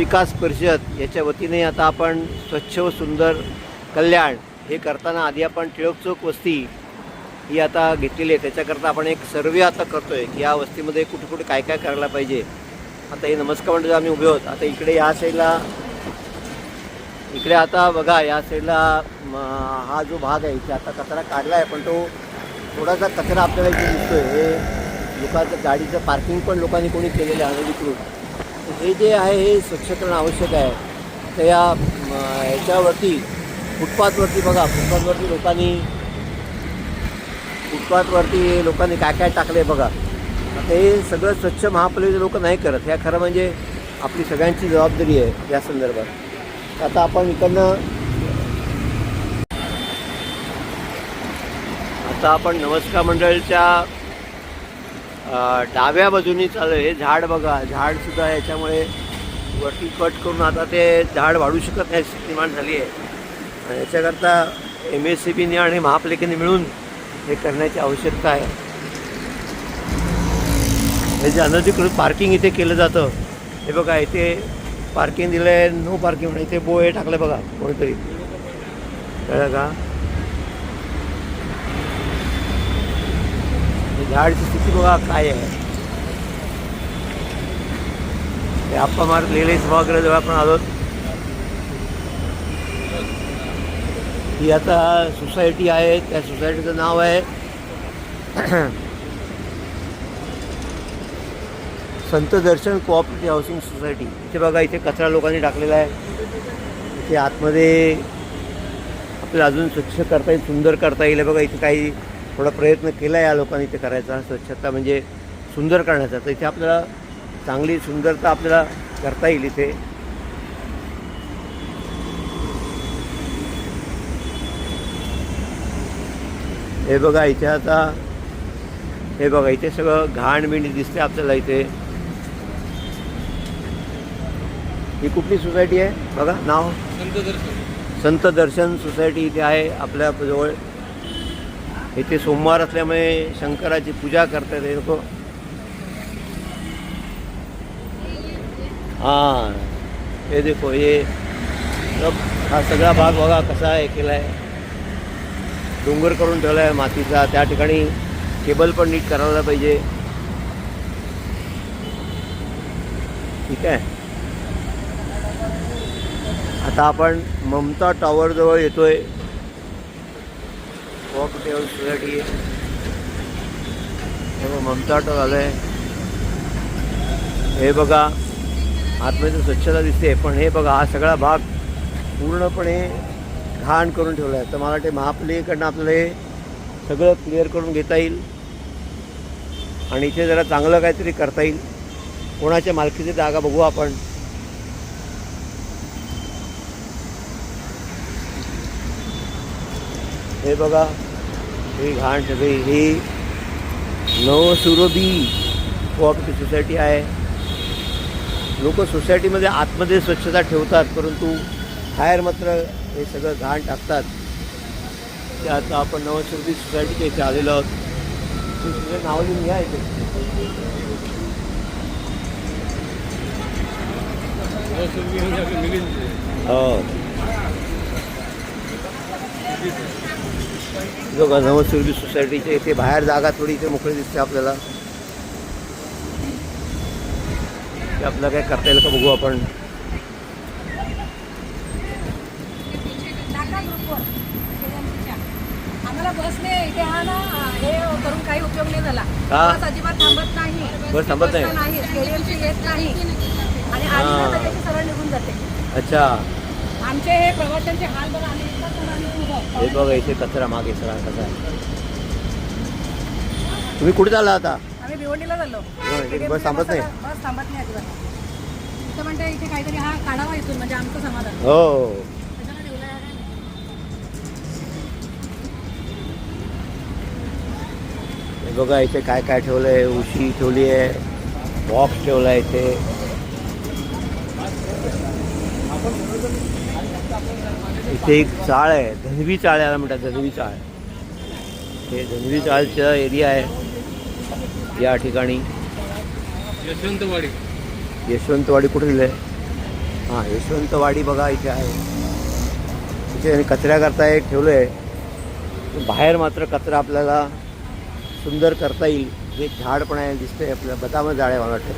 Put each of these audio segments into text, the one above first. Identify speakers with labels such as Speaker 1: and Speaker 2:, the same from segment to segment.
Speaker 1: विकास परिषद याच्या वतीने आता आपण स्वच्छ व सुंदर कल्याण हे करताना आधी आपण टिळक चौक वस्ती ही आता घेतलेली आहे. त्याच्याकरता आपण एक सर्वे आता करतो आहे की या वस्तीमध्ये कुठे कुठे काय काय करायला पाहिजे. आता हे नमस्कार मंडळ आम्ही उभे आहोत. आता इकडे या साईडला इकडे आता बघा या साईडला हा जो भाग आहे इथे आता कचरा काढला आहे, पण तो थोडासा कचरा आपल्याला इथे दिसतो आहे. हे लोकांचं गाडीचं पार्किंग पण लोकांनी कोणी केलेलं आहे अनधिकृत. हे जे आहे हे स्वच्छ करणं आवश्यक आहे. तर या ह्याच्यावरती फुटपाथवरती बघा, फुटपाथवरती लोकांनी काय काय टाकले बघा. आता हे सगळं स्वच्छ महापालिकेचे लोक नाही करत. ह्या खरं म्हणजे आपली सगळ्यांची जबाबदारी आहे या संदर्भात. आता आपण इकडनं आता आपण नमस्कार मंडळच्या डाव्या बाजूनी चालू आहे. हे झाड बघा, झाडसुद्धा याच्यामुळे वरती कट करून आता ते झाड वाढू शकत नाही निर्माण झाली आहे. आणि याच्याकरता MSCBने आणि महापालिकेने मिळून हे करण्याची आवश्यकता आहे. हे जे अनधिकृत पार्किंग इथे केलं जातं हे बघा, इथे पार्किंग दिलं आहे नो पार्किंग म्हणून. इथे हे टाकलं बघा कोणीतरी, कळलं का. झाडची स्थिती बघा काय आहे. हे आप्पा मार्ग लिहिले सभागृहाजवळ आपण आलो. ही आता सोसायटी आहे, त्या सोसायटीचं नाव आहे संत दर्शन कोऑपरेटिव्ह हाऊसिंग सोसायटी. इथे बघा, इथे कचरा लोकांनी टाकलेला आहे. इथे आतमध्ये आपल्याला अजून स्वच्छ करता येईल, सुंदर करता येईल. बघा इथे काही थोडा प्रयत्न केला या लोकांनी इथे करायचा, स्वच्छता म्हणजे सुंदर करण्याचा. तर इथे आपल्याला चांगली सुंदरता आपल्याला करता येईल इथे. हे बघा इथे आता हे बघा इथे सगळं घाणबिंड दिसते आपल्याला इथे. ही कुठली सोसायटी आहे बघा, नाव संत दर्शन सोसायटी इथे आहे आपल्या जवळ. इथे सोमवार असल्यामुळे शंकराची पूजा करतात हे लोक. हां हे देखो, हे हा सगळा भाग बघा कसा आहे केला आहे. डोंगर करून ठेवला आहे मातीचा. त्या ठिकाणी केबल पण नीट करायला पाहिजे. ठीक आहे. आता आपण ममता टॉवर जवळ येतोय. कोऑपरेटिव्ह सोसायटी ममता टॉवर आलं आहे. हे बघा आतमध्ये स्वच्छता दिसते, पण हे बघा हा सगळा भाग पूर्णपणे घाण करून ठेवला आहे. तर मला वाटते महापालिकेकडनं आपल्याला हे सगळं क्लिअर करून घेता येईल आणि इथे जरा चांगलं काहीतरी करता येईल. कोणाच्या मालकीची जागा बघू आपण. हे बघा ही घाण सगळी ही नवसुरभी कोऑपरेटिव्ह सोसायटी आहे. लोक सोसायटीमध्ये आतमध्ये स्वच्छता ठेवतात, परंतु बाहेर मात्र हे सगळं घाण टाकतात. ते आता आपण नवसुरभी सोसायटीच्या इथे आलेलो आहोत. तुझं नाव लिहून घ्या इथे. हो बघा नवसुरभी सोसायटीच्या इथे बाहेर जागा थोडी इथे मोकळी दिसते आपल्याला. ते आपल्याला काय करता येईल का बघू आपण.
Speaker 2: आम्हाला बसने इथे हा ना हे करून काही उपयोग नाही झाला. बस अजिबात थांबत नाही.
Speaker 1: बस थांबत नाही.
Speaker 2: स्टेडियमची येत नाही आणि आधी त्याची सरळ निघून जाते.
Speaker 1: अच्छा.
Speaker 2: आमचे हे प्रवाशांचे हाल बघा. आम्ही
Speaker 1: हे बघा इथे कचरा मागे सगळा कसा आहे. तुम्ही कुठे चालला आता?
Speaker 2: आम्ही भिवंडीला चाललो.
Speaker 1: बस थांबत नाही.
Speaker 2: बस थांबत नाही अजिबात. इथं म्हणते इथे काहीतरी हा काढावा इथून म्हणजे आमचं समाधान.
Speaker 1: हो हे बघा इथे काय काय ठेवलं आहे. उशी ठेवली आहे, बॉक्स ठेवला आहे इथे. इथे एक चाळ आहे, धनवी चाळ याला म्हणतात. धनवी चाळ हे धनवी चाळचा एरिया आहे या ठिकाणी. यशवंतवाडी कुठे दिलं आहे? हां, यशवंतवाडी बघा इथे आहे. इथे कचऱ्याकरता एक ठेवलं आहे. बाहेर मात्र कचरा आपल्याला सुंदर करता येईल. हे झाड पण आहे दिसतंय आपल्याला, बदाम झाड आहे मला वाटतं.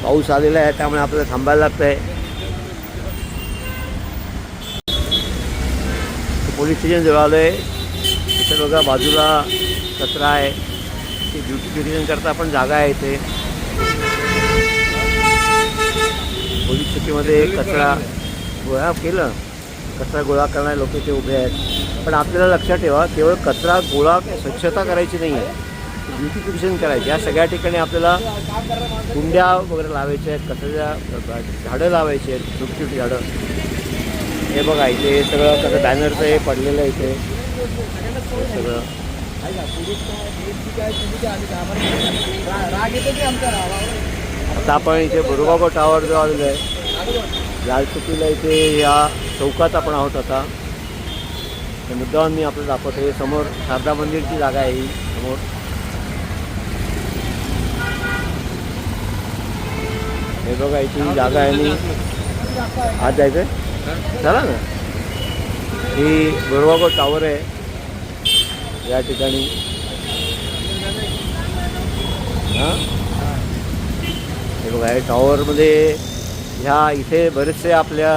Speaker 1: पाऊस आलेला आहे त्यामुळे आपल्याला थांबायला लागतं आहे. पोलीस स्टेशन जवळ आलो आहे. इथे बघा बाजूला कचरा आहे. ते ब्युटिफिकेशन करता पण जागा आहे इथे. पोलीस चौकीमध्ये कचरा गोळा केलं, कचरा गोळा करणारे लोक इथे उभे आहेत. पण आपल्याला लक्षात ठेवा, केवळ कचरा गोळा स्वच्छता करायची नाही आहे, ब्युटिफिकेशन करायची. या सगळ्या ठिकाणी आपल्याला कुंड्या वगैरे लावायच्या आहेत, कचऱ्याच्या झाडं लावायची आहेत, छोटी छोटी झाडं. हे बघा इथे हे सगळं कसं बॅनरचं हे पडलेलं आहे इथे सगळं. आता आपण इथे बोरगाव टावर जो आलेलो आहे, लाल चौकीला इथे या चौकात आपण आहोत आता. हे मुद्दाम मी आपल्याला दाखवतो. हे समोर शारदा मंदिरची जागा आहे ही समोर. हे बघा इथे ही जागा आहे आणि आज जायचं आहे. चला ना. ही बोरगाव टावर आहे या ठिकाणी. हां, हे बघा हे टॉवरमध्ये ह्या इथे बरेचसे आपल्या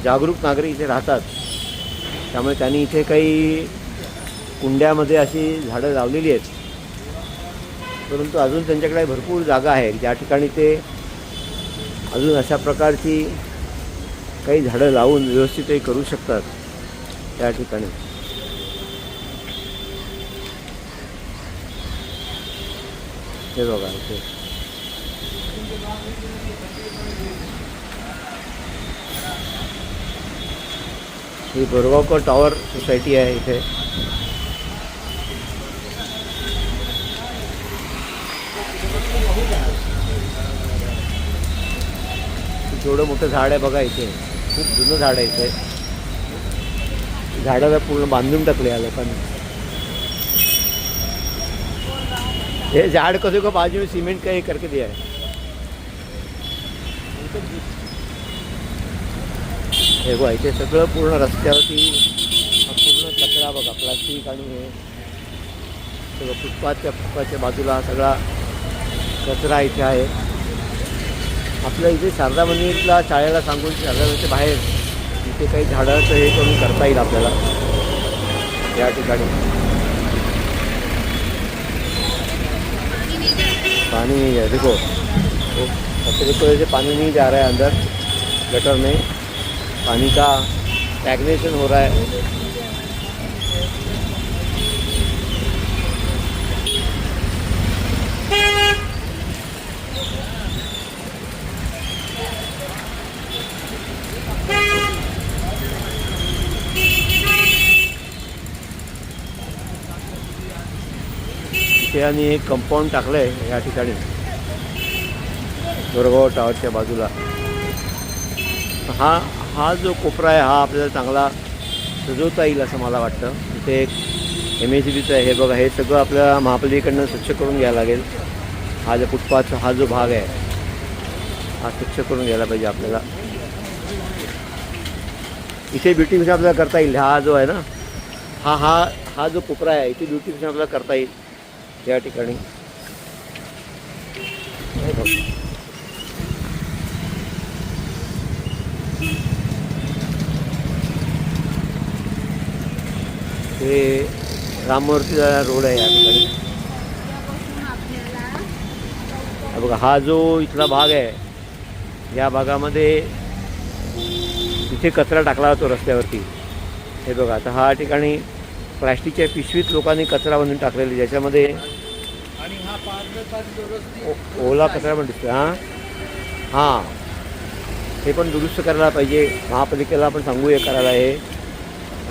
Speaker 1: जागरूक नागरिक इथे राहतात. त्यामुळे त्यांनी इथे काही कुंड्यामध्ये अशी झाडं लावलेली आहेत. परंतु अजून त्यांच्याकडे भरपूर जागा आहे ज्या ठिकाणी ते अजून अशा प्रकारची काही झाडं लावून व्यवस्थितही करू शकतात त्या ठिकाणी. हे बघा इथे ही बोरगावकर टॉवर सोसायटी आहे इथे. एवढं मोठं झाड आहे बघा इथे. खूप जुनं झाड आहे इथे. झाडाला पूर्ण बांधून टाकले या लोकांनी. ये झाड़ को देखो बाजू में सीमेंट का ये करके दिया है. हे बघा इथे सगळं पूर्ण रस्त्यावरती पूर्ण कचरा बघा, प्लास्टिक आणि हे सगळं फुटपाथच्या बाजूला सगळा कचरा इथे आहे. आपल्या इथे शारदा मंदिरला शाळेला सांगून शारदाच्या बाहेर इथे काही झाडाचं हे करून करता येईल आपल्याला या ठिकाणी. पानी नहीं है देखो, कचरे को जैसे पानी नहीं जा रहा है अंदर गटर में, पानी का स्टैग्नेशन हो रहा है. आणि एक कंपाऊंड टाकलं आहे या ठिकाणी बोरगाव टावरच्या बाजूला. हा जो कोपरा आहे हा आपल्याला चांगला सजवता येईल असं मला वाटतं. इथे एक MSCBचं आहे. हे बघा हे सगळं आपल्याला महापालिकेकडनं स्वच्छ करून घ्यायला लागेल. हा जो फुटपाथचा हा जो भाग आहे हा स्वच्छ करून घ्यायला पाहिजे आपल्याला. इथे ब्युटिफिकेशन आपल्याला करता येईल. हा जो आहे ना हा जो कोपरा आहे इथे ब्युटिफिकेशन आपल्याला करता येईल या ठिकाणी. हे राममूर्ती रोड आहे या ठिकाणी. बघा हा जो इथला भाग आहे या भागामध्ये इथे कचरा टाकला जातो रस्त्यावरती. हे बघा आता हा ठिकाणी प्लास्टिकच्या पिशवीत लोकांनी कचरा बांधून टाकलेली ज्याच्यामध्ये ओला कचरा पण दिसतो. हां हे पण दुरुस्त करायला पाहिजे. महापालिकेला आपण सांगू हे करायला आहे.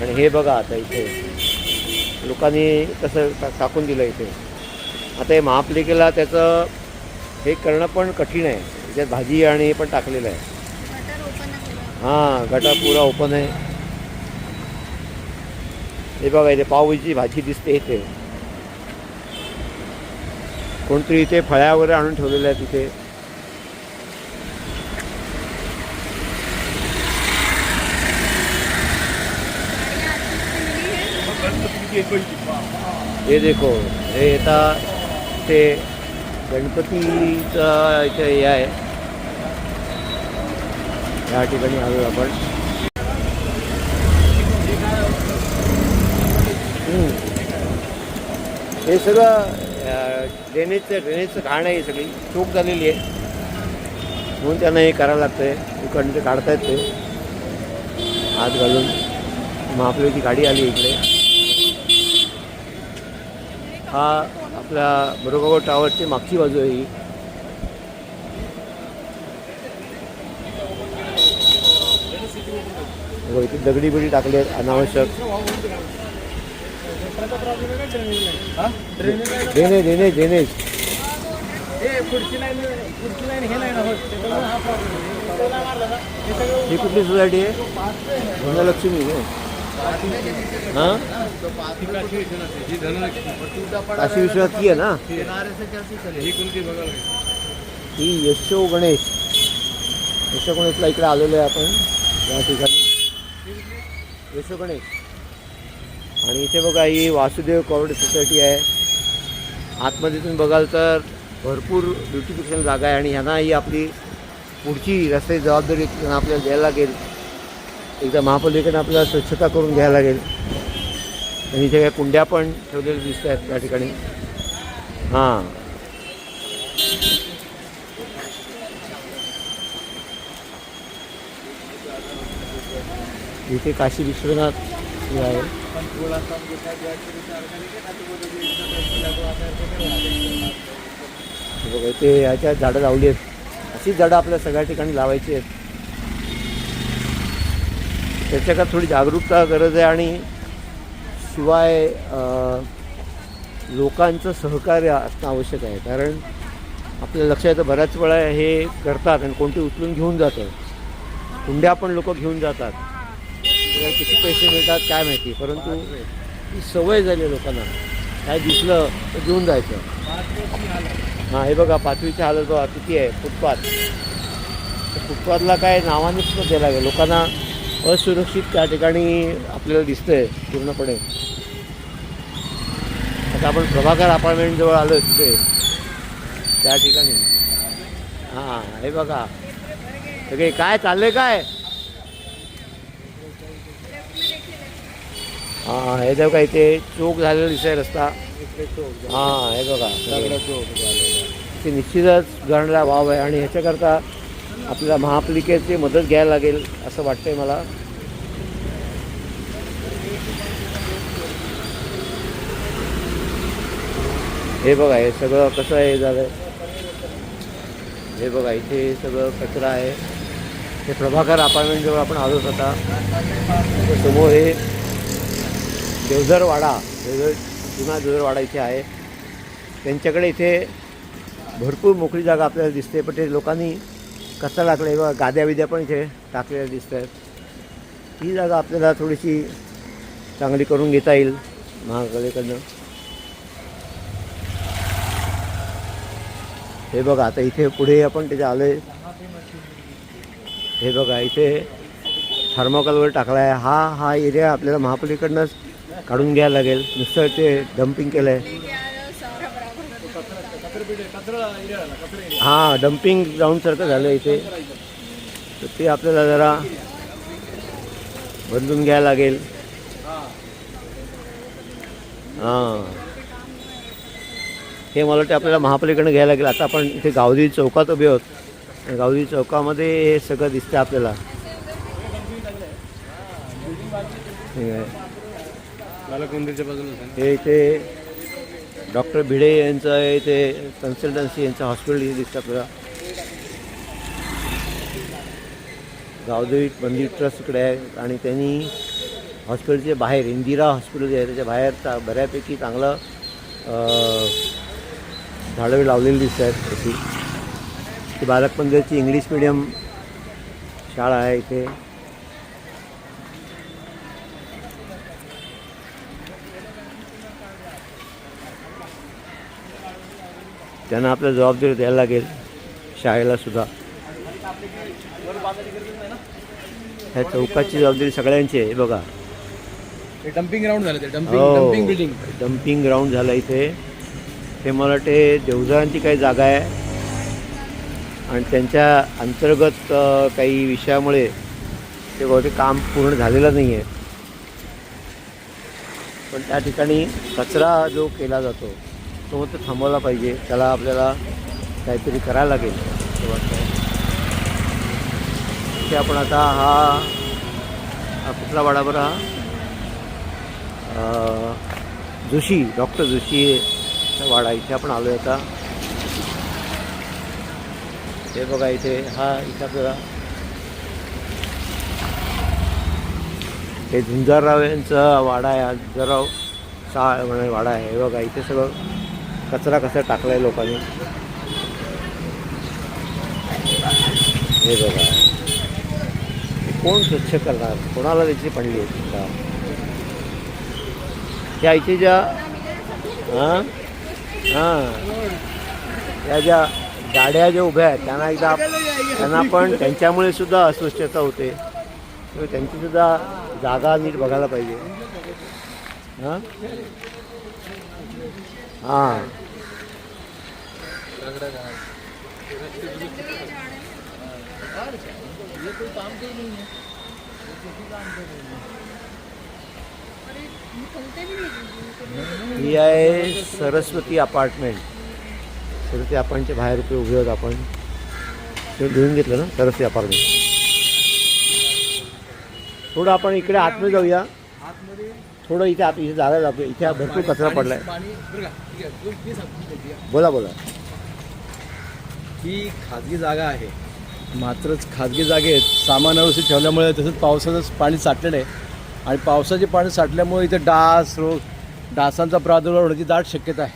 Speaker 1: आणि हे बघा आता इथे लोकांनी कसं टाकून दिलं इथे. आता हे महापालिकेला त्याचं हे करणं पण कठीण आहे. त्याच्यात भाजी आणि हे पण टाकलेलं आहे. हां गटार पुरा ओपन आहे. हे बघा इथे पावभाजीची भाजी दिसते इथे. कोणतरी इथे फळ्या वगैरे आणून ठेवलेल्या आहेत इथे. हे देखो, हे येता ते गणपतीचं इथे हे आहे, या ठिकाणी आलो आपण. हे सगळं ड्रेनेजचं घाण आहे, सगळी चूक झालेली आहे म्हणून त्यांना हे करायला लागतं आहे. इकडून ते काढतायत ते हात घालून. महापौरची गाडी आली इकडे. हा आपल्या बरोबर टॉवरची मागची बाजू आहे ही. इथे दगडी बिडी टाकले आहेत अनावश्यक. ड्रेनेज ही कुठली सोसायटी आहे? धनलक्ष्मी आहे. हां, काशी विश्वनाथ की आहे ना ही. यशो गणेशला इकडे आलेलो आहे आपण या ठिकाणी. यशो गणेश. आणि इथे बघा ही वासुदेव कोऑपरेटिव्ह सोसायटी आहे. आतमध्ये तुम्ही बघाल तर भरपूर ब्युटिफिकेशन जागा आहे आणि ह्यांना ही आपली पुढची रस्त्याची जबाबदारी आपल्याला द्यायला लागेल. एकदा महापालिकेनं आपल्याला स्वच्छता करून घ्यायला लागेल. आणि इथे काही कुंड्या पण ठेवलेल्या दिसत आहेत त्या ठिकाणी. हां, इथे काशी विश्वनाथ हे आहे. बघा इथे याच्या झाडं लावली आहेत. अशीच झाडं आपल्या सगळ्या ठिकाणी लावायची आहेत. त्याच्याकडे थोडी जागरूकता गरज आहे आणि शिवाय लोकांचं सहकार्य असणं आवश्यक आहे. कारण आपल्या लक्षात येतं बऱ्याच वेळा हे करतात आणि कोणते उचलून घेऊन जातं. कुंड्या पण लोक घेऊन जातात. किती पैसे मिळतात काय माहिती, परंतु ही सवय झाली लोकांना. काय दिसलं तर घेऊन जायचं. हां, हे बघा 5वीची हालत बघा किती आहे. फुटपाथ. फुटपाथला काय नावानेच पण द्यायला लागेल. लोकांना असुरक्षित त्या ठिकाणी आपल्याला दिसतंय पूर्णपणे. आता आपण प्रभाकर अपार्टमेंटजवळ आलो आहे तिथे त्या ठिकाणी. हां, हे बघा सगळे काय चाललंय काय. हां, हे बघा इथे चोक झालेला दिसतंय रस्ता. हां, हे बघा ते निश्चितच सुधारण्याला वाव आहे आणि ह्याच्याकरता आपल्याला महापालिकेची मदत घ्यायला लागेल असं वाटतंय मला. हे बघा हे सगळं कसं आहे झालं. हे बघा इथे सगळं कचरा आहे. हे प्रभाकर अपार्टमेंटजवळ आपण आलोच आता. समोर हे जुना देवधरवाडा इथे आहे. त्यांच्याकडे इथे भरपूर मोकळी जागा आपल्याला दिसते, पण ते लोकांनी कचरा टाकला आहे. बघा गाद्या बिद्या पण इथे टाकलेल्या दिसत आहेत. ही जागा आपल्याला थोडीशी चांगली करून घेता येईल महापालिकेकडनं. हे बघा आता इथे पुढे आपण त्याच्या आलो आहे. हे बघा इथे थर्मोकॉलवर टाकला आहे. हा एरिया आपल्याला महापालिकेकडनंच काढून घ्यायला लागेल. नुसतं ते डम्पिंग केलं आहे. हां, डम्पिंग ग्राउंडसारखं झालं इथे. तर ते आपल्याला जरा बदलून घ्यायला लागेल. हां, हे मला वाटतं आपल्याला महापालिकेकडनं घ्यायला लागेल. आता आपण इथे गावदेवी चौकात उभे आहोत. गावदेवी चौकामध्ये हे सगळं दिसतं आपल्याला. हे इथे डॉक्टर भिडे यांचं इथे कन्सल्टन्सी यांचं हॉस्पिटल इथे दिसतं आपल्याला. गावदेवी मंदिर ट्रस्ट इकडे आहे आणि त्यांनी हॉस्पिटलच्या बाहेर इंदिरा हॉस्पिटल जे आहे त्याच्या बाहेर बऱ्यापैकी चांगलं झाडं लावलेली दिसत आहेत. तशी ती बालक मंदिरची इंग्लिश मिडियम शाळा आहे इथे. त्यांना आपल्याला जबाबदारी द्यायला लागेल शाळेला सुद्धा. ह्या चौकाची जबाबदारी सगळ्यांची आहे. बघा
Speaker 3: डम्पिंग ग्राउंड झालं ते
Speaker 1: हो
Speaker 3: डम्पिंग बिल्डिंग.
Speaker 1: डम्पिंग ग्राउंड झालं इथे. ते मला वाटते देवजरांची काही जागा आहे आणि त्यांच्या अंतर्गत काही विषयामुळे ते बहुतेक काम पूर्ण झालेलं नाही आहे. पण त्या ठिकाणी कचरा जो केला जातो तो मग तो थांबवला पाहिजे. त्याला आपल्याला काहीतरी करायला लागेल असं वाटतं. इथे आपण आता हा कुठला वाडा बरं हा जोशी डॉक्टर जोशीचा वाडा इथे आपण आलो आहे आता. हे बघा इथे इथे आपल्याला हे झुंजारराव यांचा वाडा आहे. झुंजारराव म्हणून वाडा आहे. हे बघा इथे सगळं कचरा कसा टाकला आहे लोकांनी. हे बघा कोण स्वच्छ करणार, कोणाला त्याची पडली आहे का त्या इथे ज्या या ज्या गाड्या ज्या उभ्या आहेत त्यांना पण त्यांच्यामुळे सुद्धा अस्वच्छता होते. त्यांची सुद्धा जागा नीट बघायला पाहिजे. ही आहे सरस्वती अपार्टमेंट. सरस्वती अपार्टमेंटच्या बाहेर उभे होत आपण. ते घेऊन घेतलं ना सरस्वती अपार्टमेंट. थोडं आपण इकडे आतमध्ये जाऊया. थोडं इथे जागा जातो. इथे भरपूर कचरा पडलाय. बोला बोला.
Speaker 3: ही खाजगी जागा आहे, मात्रच खाजगी जागेत सामान व्यवस्थित ठेवल्यामुळे तसंच पावसाचं पाणी साठलेलं आहे आणि पावसाचे पाणी साठल्यामुळे इथे डासांचा प्रादुर्भाव होण्याची दाट शक्यता आहे.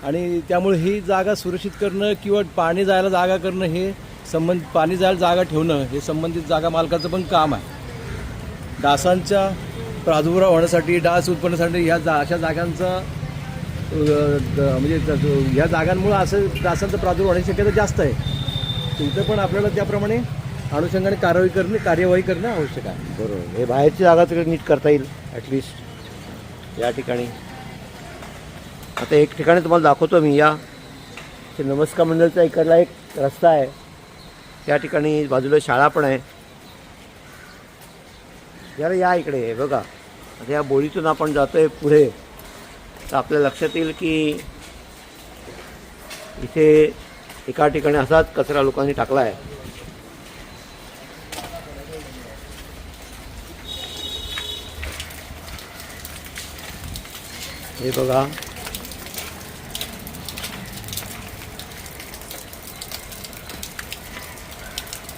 Speaker 3: आणि त्यामुळे ही जागा सुरक्षित करणं किंवा पाणी जायला जागा करणं हे पाणी जायला जागा ठेवणं हे संबंधित जागा मालकाचं पण काम आहे. डासांचा प्रादुर्भाव होण्यासाठी डास उत्पन्नासाठी अशा जागांचा म्हणजे ह्या जागांमुळं असं डासांचा प्रादुर्भाव होण्याची शक्यता जास्त आहे. इथं पण आपल्याला त्याप्रमाणे अनुषंगाने कार्यवाही करणं आवश्यक आहे.
Speaker 1: बरोबर. हे बाहेरची जागा तर नीट करता येईल ॲटलिस्ट या ठिकाणी. आता एक ठिकाणी तुम्हाला दाखवतो मी. या नमस्कार मंडळचा इकडला एक रस्ता आहे. त्या ठिकाणी बाजूला शाळा पण आहे. जरा या इकडे बघा. आता या बोळीतून आपण जातो आहे पुढे तर आपल्या लक्षात येईल की इथे एका ठिकाणी असाच कचरा लोकांनी टाकला आहे. हे बघा.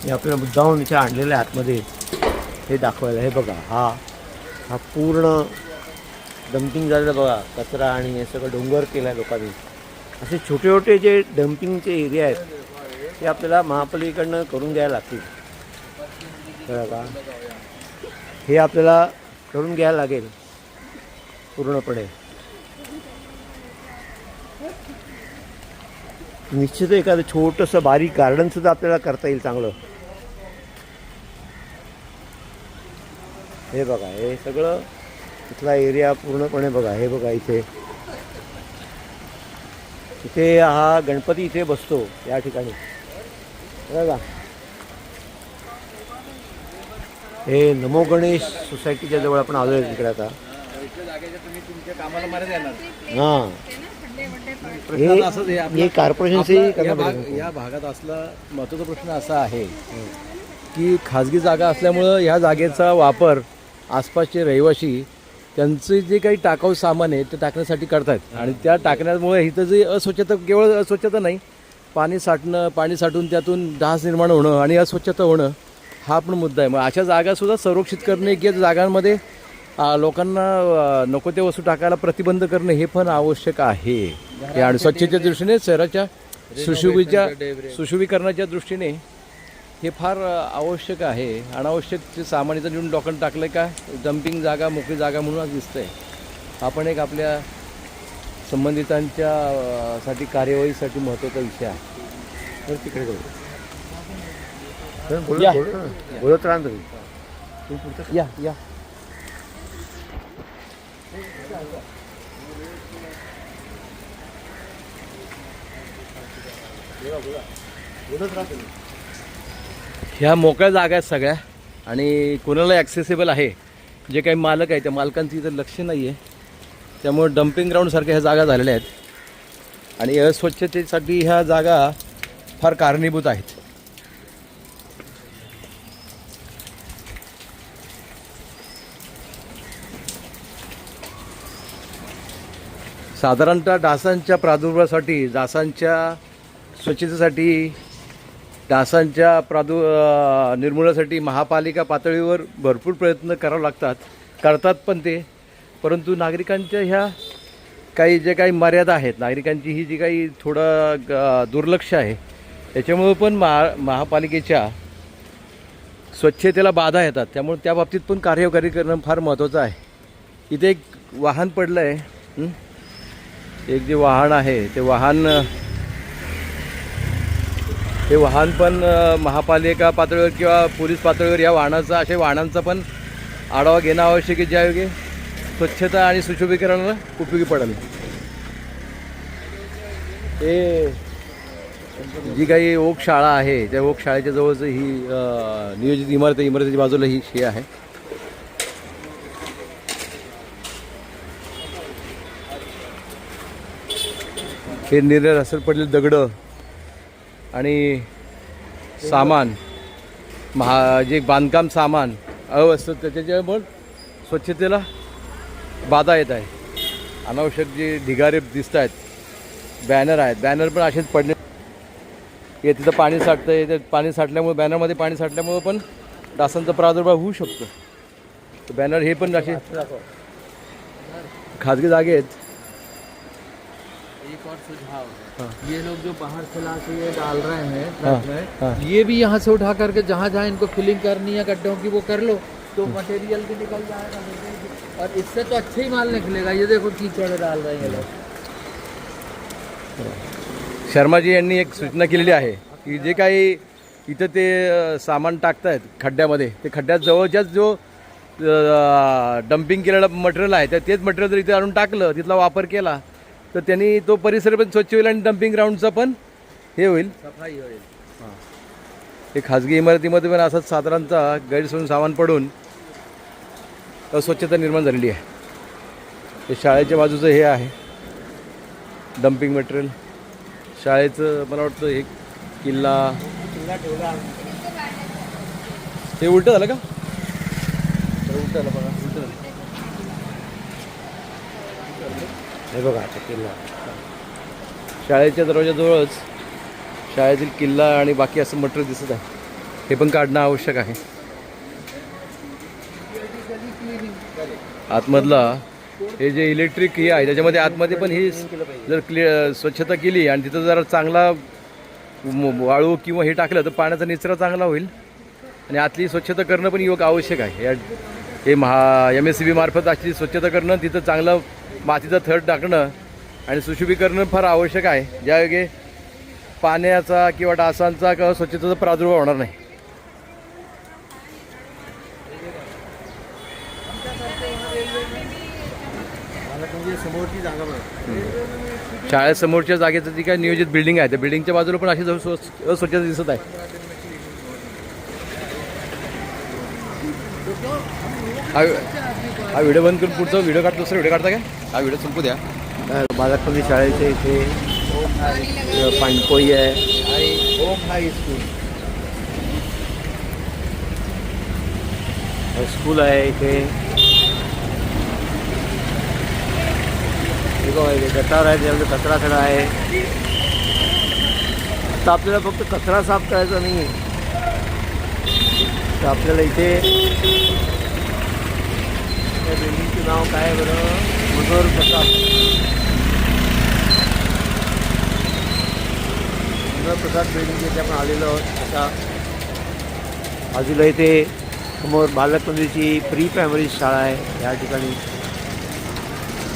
Speaker 1: हे आपल्याला मुद्दाहून इथे आणलेलं आहे आतमध्ये हे दाखवायला. हे बघा हा पूर्ण डम्पिंग झालेला बघा कचरा आणि हे सगळं डोंगर केला आहे लोकांनी. असे छोटे छोटे जे डम्पिंगचे एरिया आहेत ते आपल्याला महापालिकेकडनं करून घ्यायला लागतील. बघा का हे आपल्याला करून घ्यायला लागेल पूर्णपणे. निश्चित एखादं छोटंसं बारीक गार्डनसुद्धा आपल्याला करता येईल चांगलं. हे बघा हे सगळं इथला एरिया पूर्णपणे बघा. हे बघा इथे हा गणपती इथे बसतो या ठिकाणी बघा. हे नमो गणेश सोसायटीच्या जवळ आपण आलो आहे तिकडे. आता हां हे कॉर्पोरेशनचे
Speaker 3: या भागात असला महत्त्वाचा प्रश्न असा आहे की खाजगी जागा असल्यामुळं ह्या जागेचा वापर आसपासचे रहिवासी त्यांचे जे काही टाकाऊ सामान आहे ते टाकण्यासाठी करतात. आणि त्या टाकण्यामुळे इथं जे अस्वच्छता, केवळ अस्वच्छता नाही, पाणी साठून त्यातून डास निर्माण होणं आणि अस्वच्छता होणं हा पण मुद्दा आहे. मग अशा जागासुद्धा संरक्षित करणे की जागांमध्ये लोकांना नको ते वस्तू टाकायला प्रतिबंध करणे हे पण आवश्यक आहे. आणि स्वच्छतेच्या दृष्टीने शहराच्या सुशोभीकरणाच्या दृष्टीने हे फार आवश्यक आहे. अनावश्यक जे सामान इथं नेऊन लोकांना टाकलं का डम्पिंग जागा, मोकळी जागा म्हणून आज दिसतंय. आपण एक आपल्या संबंधितांच्या साठी कार्यवाहीसाठी महत्त्वाचा विषय आहे.
Speaker 1: तर तिकडे जाऊ. बोलत राहा तुम्ही.
Speaker 3: या ह्या मोकळ्या जागा आहेत सगळ्या आणि कोणाला ॲक्सेसिबल आहे. जे काही मालक आहे त्या मालकांचं इथं लक्ष नाही आहे, त्यामुळे डम्पिंग ग्राउंडसारख्या ह्या जागा झालेल्या आहेत आणि अस्वच्छतेसाठी ह्या जागा फार कारणीभूत आहेत. साधारणतः डासांच्या प्रादुर्भावासाठी, डासांच्या स्वच्छतेसाठी, डासांच्या निर्मूलनासाठी महापालिका पातळीवर भरपूर प्रयत्न करावे करतात पण ते, परंतु नागरिकांच्या ह्या काही जे काही मर्यादा आहेत, नागरिकांची ही जी काही थोडं दुर्लक्ष आहे, त्याच्यामुळे पण महापालिकेच्या स्वच्छतेला बाधा येतात. त्यामुळे त्या बाबतीत पण कार्यकारी करणं फार महत्त्वाचं आहे. इथे एक वाहन पडलं आहे, एक जे वाहन आहे ते वाहन पण महापालिका पातळीवर किंवा पोलीस पातळीवर या वाहनांचा पण आढावा घेणं आवश्यक आहे, ज्यायोगे स्वच्छता आणि सुशोभीकरणाला उपयोगी पडेल. हे जी काही ओक शाळा आहे त्या ओक शाळेच्या जवळच ही नियोजित इमारतीच्या बाजूला ही शे आहे. हे निरनिराळे पडलेले दगडं आणि सामान जे बांधकाम सामान अव्यवस्थित त्याच्यामुळे स्वच्छतेला बाधा येत आहे. अनावश्यक जे ढिगारे दिसत आहेत, बॅनर आहेत, बॅनर पण असेच पडले. हे तिथं पाणी साठतं आहे, ते पाणी साठल्यामुळे बॅनरमध्ये पाणी साठल्यामुळे पण डासांचा प्रादुर्भाव होऊ शकतो. तर बॅनर हे पण असे खाजगी जागे आहेत.
Speaker 4: एक और सुझाव है, ये लोग जो बाहर फैला के ये डाल रहे हैं ट्रक में, ये भी यहाँ से उठा करके जहाँ जहाँ इनको फिलिंग करनी है गड्ढों की वो कर लो, तो मटेरियल भी निकल जाएगा और इससे तो अच्छा ही माल निकलेगा. ये देखो कीचड़ डाल रहे हैं लोग.
Speaker 3: शर्माजी यांनी एक सूचना केलेली आहे की जे काही इथं ते सामान टाकतायत खड्ड्यामध्ये, ते खड्ड्यात जवळच्याच जो डम्पिंग केलेलं मटेरियल आहे तेच मटेरियल जर इथे आणून टाकलं, तिथला वापर केला, तर त्यांनी तो परिसर पण स्वच्छ होईल आणि डम्पिंग ग्राउंडचा पण हे होईल,
Speaker 4: सफाई होईल.
Speaker 3: हे खाजगी इमारतीमध्ये पण असंच साधारणतः गैरसोयीचं सामान पडून अस्वच्छता निर्माण झालेली आहे. हे शाळेच्या बाजूचं हे आहे डम्पिंग मटेरियल. शाळेचं मला वाटतं एक किल्ला हे उलटं झालं का? उलटं झालं बघा, उलटं झालं. हे बघा आता किल्ला शाळेच्या दरवाजाजवळच शाळेतील किल्ला आणि बाकी असं मटेरियल दिसत आहे. हे पण काढणं आवश्यक आहे. आतमधला हे जे इलेक्ट्रिक हे आहे त्याच्यामध्ये आतमध्ये पण ही जर स्वच्छता केली आणि तिथं जरा चांगला वाळू किंवा हे टाकलं तर पाण्याचा निचरा चांगला होईल आणि आतली स्वच्छता करणं पण योग्य आवश्यक आहे. हे MSCB मार्फत अशी स्वच्छता करणं, तिथं चांगलं मातीचा थर टाकणं आणि सुशोभीकरण फार आवश्यक आहे, ज्यायोगे पाण्याचा किंवा डासांचा किंवा स्वच्छतेचा प्रादुर्भाव होणार नाही.
Speaker 1: समोरची जागा
Speaker 3: शाळेसमोरच्या जागेचं जी काही नियोजित बिल्डिंग आहे त्या बिल्डिंगच्या बाजूला पण अशी अस्वच्छता दिसत आहे. हा व्हिडिओ बंद करून पुढचा व्हिडिओ काढतो. दुसरा व्हिडिओ काढता काय? हा व्हिडिओ संपू द्या.
Speaker 1: बालकपणी शाळेच्या इथे पाणपोई आहे आणि ओम हाय स्कूल आहे. इथे गटार आहे, त्यामध्ये कचरा खडा आहे. आता आपल्याला फक्त कचरा साफ करायचा नाही, तर आपल्याला इथे या बिल्डिंगचं नाव काय आहे बरं? मनोहर प्रसाद बिल्डिंग इथे आपण आलेलो आहोत. आता बाजूला इथे समोर बालकमंदिरची प्री प्रायमरी शाळा आहे या ठिकाणी.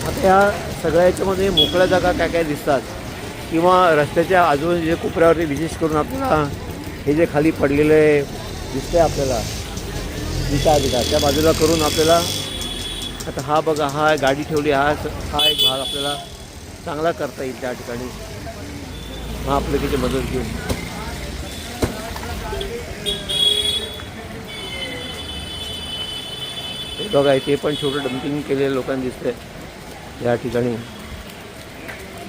Speaker 1: आता या सगळ्या याच्यामध्ये मोकळ्या जागा काय काय दिसतात किंवा रस्त्याच्या आजूबाजूच्या कोपऱ्यावरती विशेष करून आपल्याला हे जे खाली पडलेले दिसतंय आपल्याला दिसा त्या बाजूला करून आपल्याला आता हा बघा, हा गाडी ठेवली, हा एक भाग आपल्याला चांगला करता येईल त्या ठिकाणी महापालिकेची मदत घेऊन. हे बघा, इथे पण छोटं डम्पिंग केलेलं लोकांना दिसतंय या ठिकाणी.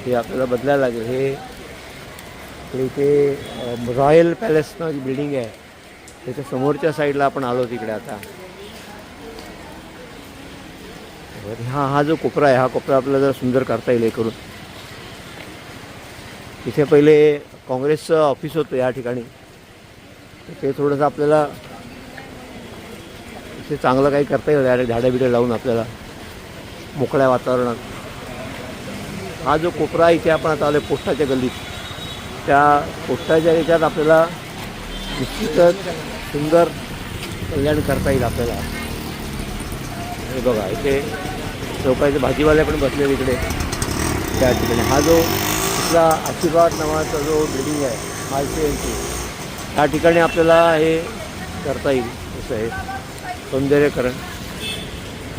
Speaker 1: हे आपल्याला बदलायला लागेल. हे इथे रॉयल पॅलेस नावाची बिल्डिंग आहे, त्याच्या समोरच्या साईडला आपण आलो तिकडे. आता हा जो कोपरा आहे, हा कोपरा आपल्याला जरा सुंदर करता येईल हे करून. इथे पहिले काँग्रेसचं ऑफिस होतं या ठिकाणी, ते थोडंसं आपल्याला इथे चांगलं काही करता येईल डायरेक्ट झाडं बिडं लावून आपल्याला मोकळ्या वातावरणात. हा जो कोपरा इथे आपण आता आलो पोस्टाच्या गल्लीत, त्या पोस्टाच्या याच्यात आपल्याला निश्चितच सुंदर कल्याण करता येईल आपल्याला. हे बघा, इथे चौकाचे भाजीवाले पण बसले तिकडे त्या ठिकाणी. हा जो इथला आशीर्वाद नावाचा जो बिल्डिंग आहे मालशेंची, त्या ठिकाणी आपल्याला हे करता येईल असं आहे सौंदर्यकरण.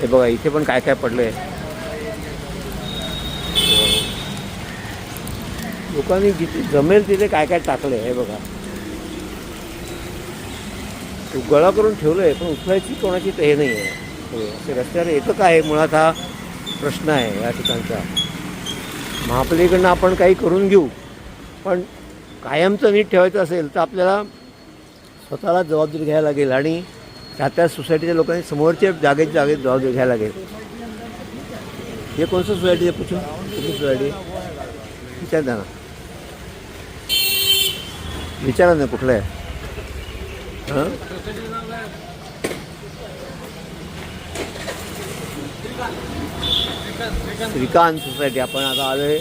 Speaker 1: हे बघा, इथे पण काय काय पडलं आहे. लोकांनी जिथे जमेल तिथे काय काय टाकलं आहे. हे बघा, गोळा करून ठेवलं आहे, पण उचलायची कोणाची हे नाही आहे. असे रस्त्यावर येतं काय, मुळात हा प्रश्न आहे या ठिकाणचा. महापालिकेकडनं आपण काही करून घेऊ, पण कायमचं नीट ठेवायचं असेल तर आपल्याला स्वतःला जबाबदारी घ्यायला लागेल आणि त्या सोसायटीच्या लोकांनी समोरच्या जागेत जबाबदारी घ्यायला लागेल. हे कोणतं सोसायटी आहे पूछून, कुठली सोसायटी विचार द्या ना, विचारा ना कुठलं आहे. हां, श्रीकांत सोसायटी. आपण आता आलो आहे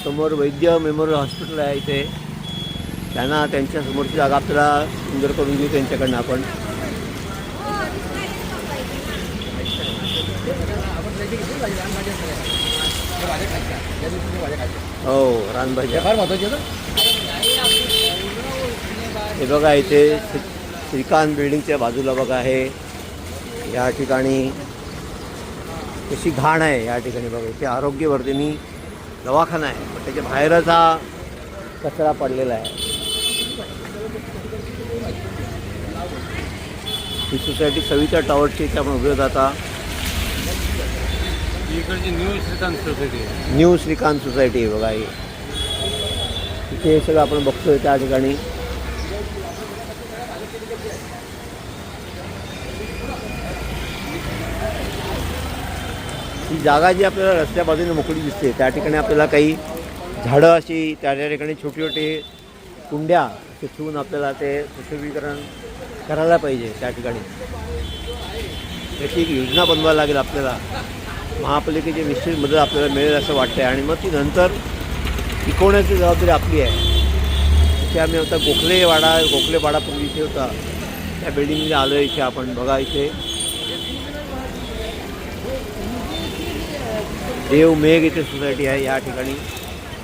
Speaker 1: समोर वैद्य मेमोरियल हॉस्पिटल आहे इथे. त्यांना त्यांच्या समोरची जागा आपल्याला सुंदर करून घेऊ त्यांच्याकडनं आपण. हो, रानभाज्या फार महत्त्वाची. हे बघा, इथे श्रीकांत बिल्डिंगच्या बाजूला बघा, हे या ठिकाणी कशी घाण आहे या ठिकाणी. बघा, इथे आरोग्यवर्धिनी दवाखाना आहे, पण त्याच्या बाहेरच हा कचरा पडलेला आहे. ही सोसायटी सविता टॉवरची इथे आपण उभे होत आता.
Speaker 3: इकडची न्यू श्रीकांत सोसायटी आहे.
Speaker 1: न्यू श्रीकांत सोसायटी आहे बघा. ही इथे सगळं आपण बघतोय त्या ठिकाणी. ही जागा जी आपल्याला रस्त्या बाजूने मोकळी दिसते, त्या ठिकाणी आपल्याला काही झाडं अशी त्या ठिकाणी छोटे छोटे कुंड्या असे ठेवून आपल्याला ते सुशोभीकरण करायला पाहिजे. त्या ठिकाणी त्याची एक योजना बनवायला लागेल आपल्याला. महापालिकेची निश्चित मदत आपल्याला मिळेल असं वाटतं आहे, आणि मग ती नंतर टिकवण्याची जबाबदारी आपली आहे. इथे आम्ही आता गोखलेवाडा पूर्वी इथे होता, त्या बिल्डिंगमध्ये आलो आहे. इथे आपण बघा, इथे देव मेघ इथे सोसायटी आहे या ठिकाणी.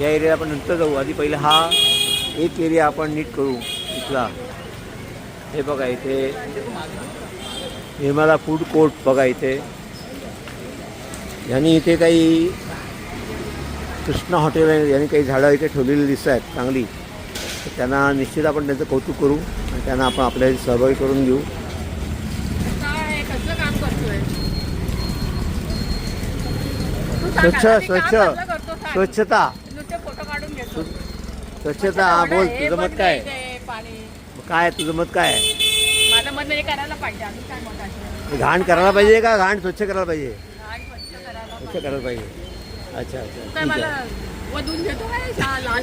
Speaker 1: या एरियाला आपण नंतर जाऊ, आधी पहिले हा एक एरिया आपण नीट करू इथला. हे बघा, इथे निर्मला फूड कोर्ट बघा. इथे यांनी इथे काही कृष्णा हॉटेल आहे, यांनी काही झाडं इथे ठेवलेली दिसत आहेत चांगली. तर त्यांना निश्चित आपण त्यांचं कौतुक करू आणि त्यांना आपण आपल्या सहभागी करून घेऊ. स्वच्छता. हा, बोल, तुझं मत काय काय तुझं मत काय आहे?
Speaker 2: माझं मत म्हणजे करायला पाहिजे. आम्ही काय मत आहे?
Speaker 1: घाण करायला पाहिजे का घाण स्वच्छ करायला पाहिजे? स्वच्छ करायला पाहिजे. अच्छा अच्छा,
Speaker 2: काय मला वधून घेतो काय लहान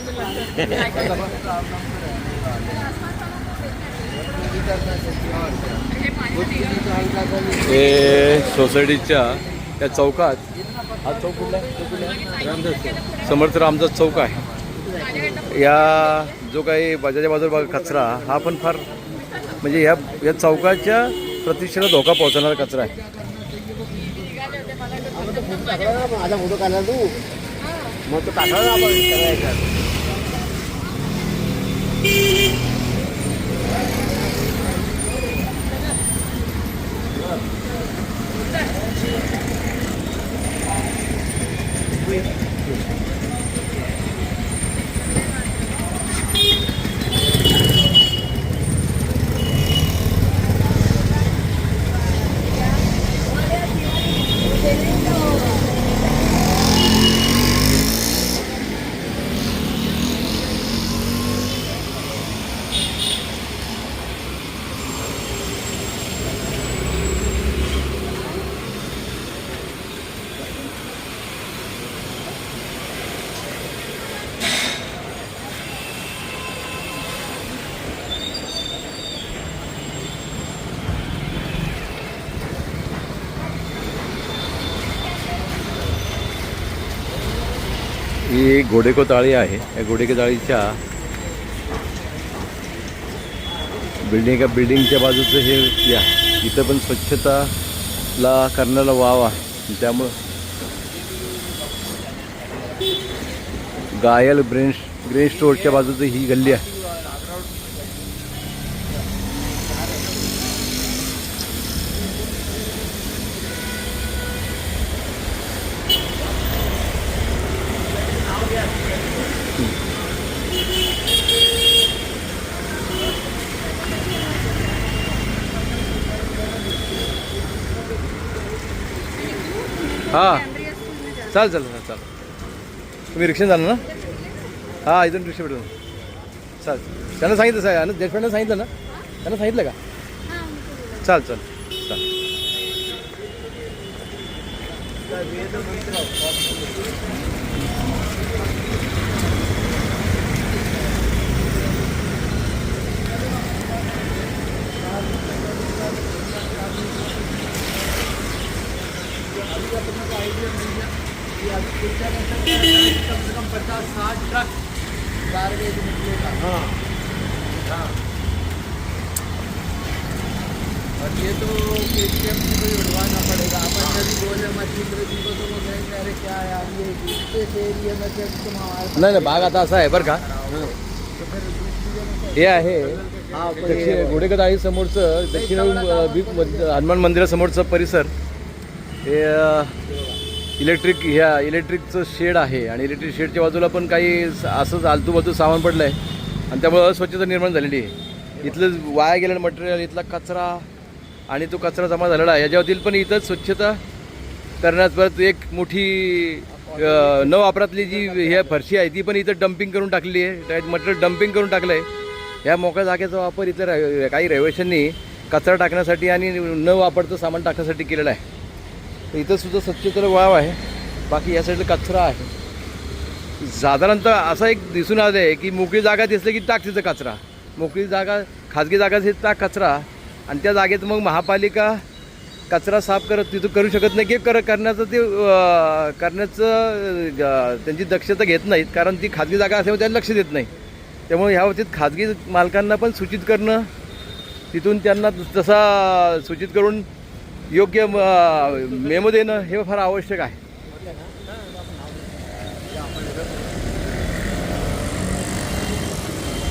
Speaker 3: हे सोसायटीच्या त्या चौकात, हा चौक कुठला, समर्थ रामदास चौक आहे. या जो काही बाजाराच्या बाजूला बघा कचरा, हा पण फार म्हणजे या चौकाच्या प्रतिष्ठेला धोका पोहोचणारा कचरा आहे.
Speaker 1: माझा फोटो काढला तू, मग तो टाकला ना आपण.
Speaker 3: ही घोडेको ताळी आहे. या घोडेको ताळीच्या बिल्डिंगच्या बाजूचं हे आहे. इथं पण स्वच्छताला करण्याला वाव आहे. त्यामुळं गायल ग्रेन स्टोअरच्या बाजूचं ही गल्ली आहे. हां चालेल. तुम्ही रिक्षा जाणार ना? हां इथून रिक्षा भेटून चालेल. त्यांना सांगितलं साहेब देशपांडेंना सांगितलं ना? त्यांना सांगितलं का? चाल.
Speaker 4: कम से कम 50-60 ट्रक गार्बेज निकलेगा। हाँ। और ये तो KTM को ही उठवाना पड़ेगा। अपन जब बोले मछली को तो वो कहेंगे अरे क्या यार ये इस एरिया में जब तुम हमारे
Speaker 3: नाही भाग आता असा आहे बरं का. हे आहे घोडेको ताळी समोरचं दक्षिण हनुमान मंदिरासमोरचं परिसर. हे इलेक्ट्रिकचं शेड आहे आणि इलेक्ट्रिक शेडच्या बाजूला पण काही असंच आलतूबाजू सामान पडलं आहे आणि त्यामुळे अस्वच्छता निर्माण झालेली आहे. इथलं वाया गेलेलं मटेरियल, इथला कचरा आणि तो कचरा जमा झालेला आहे. याच्यावरील पण इथंच स्वच्छता करण्यात परत एक मोठी न वापरातली जी हे फरशी आहे ती पण इथं डम्पिंग करून टाकलेली आहे. त्यात मटेरियल डम्पिंग करून टाकलं आहे. ह्या मोकळ्या जागेचा वापर इथं काही रहिवाशांनी कचरा टाकण्यासाठी आणि न वापरतं सामान टाकण्यासाठी केलेला आहे. तर इथं सुद्धा स्वच्छतेला वाव आहे. बाकी या साईडला कचरा आहे. साधारणतः असं एक दिसून आलं आहे की मोकळी जागा दिसली की टाक तिथं कचरा. मोकळी जागा खाजगी जागा असेल टाक कचरा आणि त्या जागेत मग महापालिका कचरा साफ तिथं करू शकत नाही की करण्याचं त्यांची दक्षता घेत नाहीत, कारण ती खाजगी जागा असल्यामुळे त्याला लक्ष देत नाही. त्यामुळे ह्या बाबतीत खाजगी मालकांना पण सूचित करणं, तिथून त्यांना तसा सूचित करून योग्य मेमो देणं हे फार आवश्यक आहे.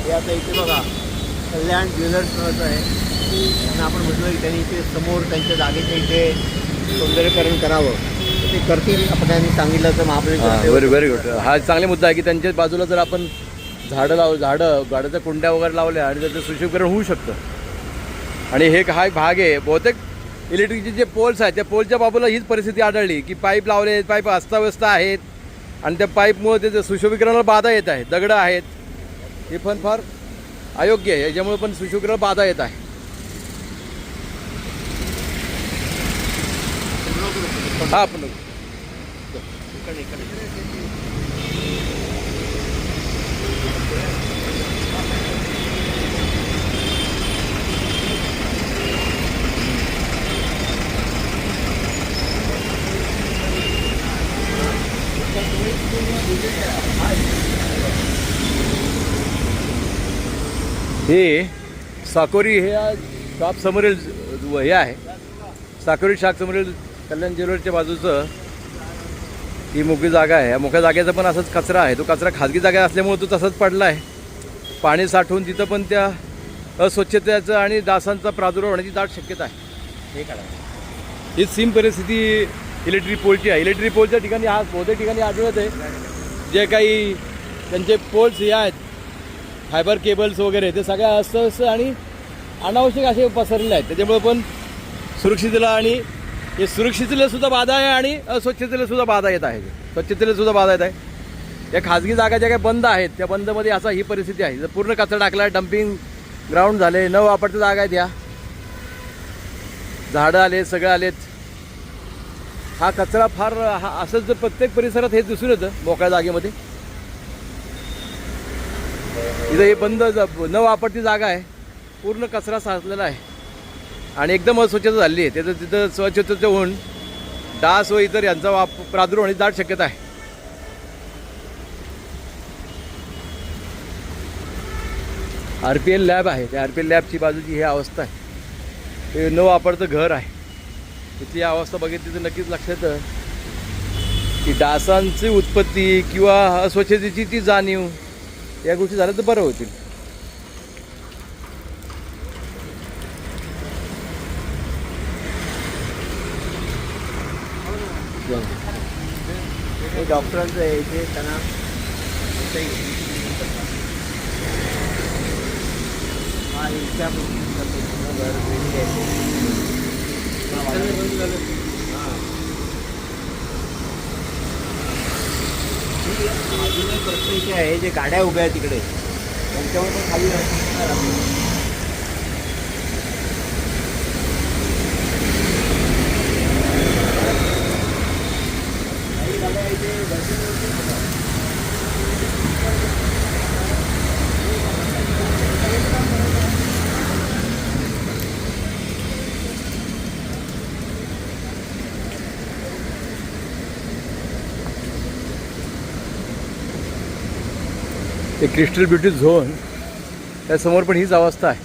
Speaker 1: हे आता इथे बघा कल्याण ज्वेलर्स नावाचं आहे. त्यांना आपण म्हटलं की त्यांनी इथे समोर त्यांच्या जागेच्या इथे सौंदर्यकरण करावं, तर ते करतील. आपण त्यांनी सांगितलं तर महापालिका
Speaker 3: व्हेरी गुड. हा चांगला मुद्दा आहे की त्यांच्या बाजूला जर आपण झाडं गाड्याच्या कुंड्या वगैरे लावल्या आणि त्याचं सुशोभीकरण होऊ शकतं. आणि हा एक भाग आहे. बहुतेक इलेक्ट्रिकचे जे पोल्स आहेत त्या पोलच्या बाजूला हीच परिस्थिती आढळली की पाईप लावले आहेत, पाईप अस्ताव्यस्त आहेत आणि त्या पाईपमुळे त्याचं सुशोभीकरणाला बाधा येत आहे. दगडं आहेत, हे पण फार अयोग्य आहे. याच्यामुळे पण सुशोभीकरणाला बाधा येत आहे. हा आपण हे साकोरी हे शॉप समोरील हे आहे. साकोरी शॉप समोरील कल्याण ज्वेलर्सच्या बाजूचं ही मोकळी जागा आहे. या मोकळ्या जागेचा पण असाच कचरा आहे. तो कचरा खाजगी जागा असल्यामुळे तो तसाच पडला आहे. पाणी साठवून तिथं पण त्या अस्वच्छतेचं आणि डासांचा प्रादुर्भाव होण्याची दाट शक्यता आहे. हे काढा. ही सेम परिस्थिती इलेक्ट्रिक पोलची आहे. इलेक्ट्रिक पोलच्या ठिकाणी बहुतेक ठिकाणी आढळत आहे जे काही त्यांचे पोल्स हे आहेत फायबर केबल्स वगैरे ते सगळ्या अस्वस्थ आणि अनावश्यक असे पसरलेले आहेत. त्याच्यामुळे पण सुरक्षितेला आणि हे सुरक्षितेला सुद्धा बाधा आहे आणि अस्वच्छतेला सुद्धा बाधा येत आहे. स्वच्छतेला सुद्धा बाधा येत आहे. या खाजगी जागा ज्या काही बंद आहेत त्या बंदमध्ये असा ही परिस्थिती आहे. जर पूर्ण कचरा टाकला आहे, डम्पिंग ग्राउंड झाले, न वापरता जागा आहेत, या झाडं आले, सगळं आलेत. हा कचरा फार असंच जर प्रत्येक परिसरात हे दिसून येतं मोकळ्या जागेमध्ये. इथं हे बंद न वापरती जागा आहे, पूर्ण कचरा साचलेला आहे आणि एकदम अस्वच्छता झाली आहे. त्याचं तिथं स्वच्छतेचं होऊन डास व इतर यांचा प्रादुर्भाव होण्याची दाट शक्यता आहे. RPL लॅब आहे. त्या RPL लॅबची बाजूची ही अवस्था आहे. ते न वापरतं घर आहे. तिथली अवस्था बघितली तर नक्कीच लक्षात येतं की डासांची उत्पत्ती किंवा अस्वच्छतेची ती जाणीव या गोष्टी झाल्या तर बरं होतील.
Speaker 1: हे डॉक्टरांचं आहे इथे त्यांना हा इच्छा अजून एक प्रश्न इथे आहे, जे गाड्या उभ्या आहेत तिकडे त्यांच्यावर पण खाली
Speaker 3: ते क्रिस्टल ब्युटी झोन त्यासमोर पण हीच अवस्था आहे.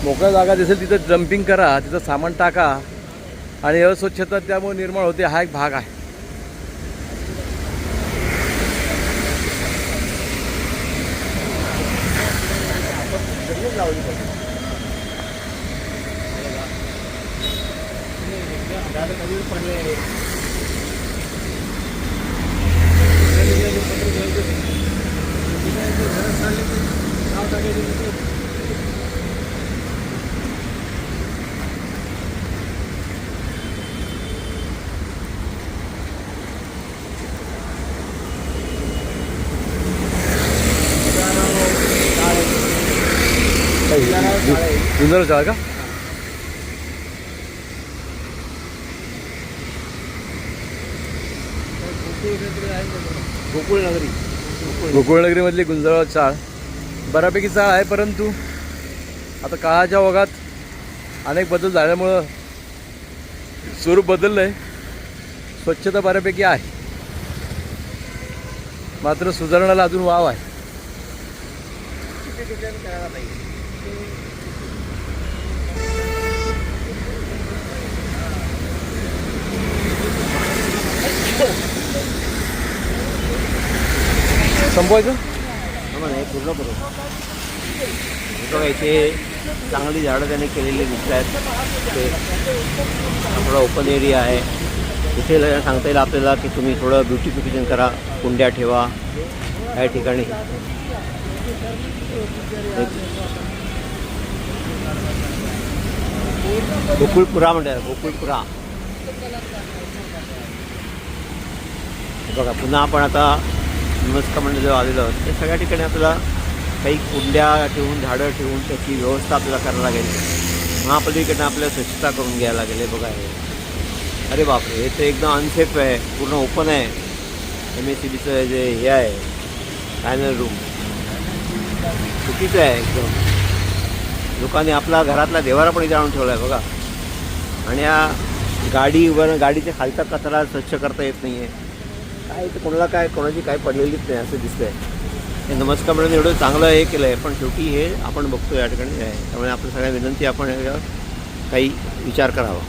Speaker 3: मोकळ्या जागा दिसेल तिथं जम्पिंग करा, तिथं सामान टाका आणि अस्वच्छता त्यामुळे निर्माण होते. हा एक भाग आहे. गुंजारा चाळ का?
Speaker 1: गोकुळनगरी
Speaker 3: गोकुळनगरीमधली गुंजारा चाळ बऱ्यापैकी चाळ आहे, परंतु आता काळाच्या ओघात अनेक बदल झाल्यामुळं स्वरूप बदललं आहे. स्वच्छता बऱ्यापैकी आहे, मात्र सुधारणाला अजून वाव आहे. संपवायचं
Speaker 1: हे पूर्ण करू. बघा इथे चांगली झाडं त्याने केलेली दिसत आहेत. ते थोडा ओपन एरिया आहे. इथे सांगता येईल आपल्याला की तुम्ही थोडं ब्युटिफिकेशन करा, कुंड्या ठेवा या ठिकाणी. गोकुळपुरा म्हणतात, गोकुळपुरा. बघा पुन्हा आपण आता नमस्कार म्हणजे जेव्हा आलेलो आहोत त्या सगळ्या ठिकाणी आपल्याला काही कुंड्या ठेवून झाडं ठेवून त्याची व्यवस्था आपल्याला करायला लागेल. महापालिकेकडनं आपल्याला स्वच्छता करून घ्यायला लागेल. हे बघा हे, अरे बापरे, हे तर एकदम अनसेफ आहे, पूर्ण ओपन आहे. MSCBचं जे हे आहे फायनल रूम चुकीचं आहे एकदम. लोकांनी आपला घरातला देवारा पण इथे आणून ठेवला आहे बघा. आणि या गाडीच्या खालचा कचरा स्वच्छ करता येत नाही आहे. काय तर कोणाची काय पडलेलीच नाही असं दिसतंय. हे नमस्कार म्हणून एवढं चांगलं हे केलं आहे, पण शेवटी हे आपण बघतो या ठिकाणी आहे. त्यामुळे आपल्या सगळ्या विनंती आपण याच्यावर काही विचार करावा.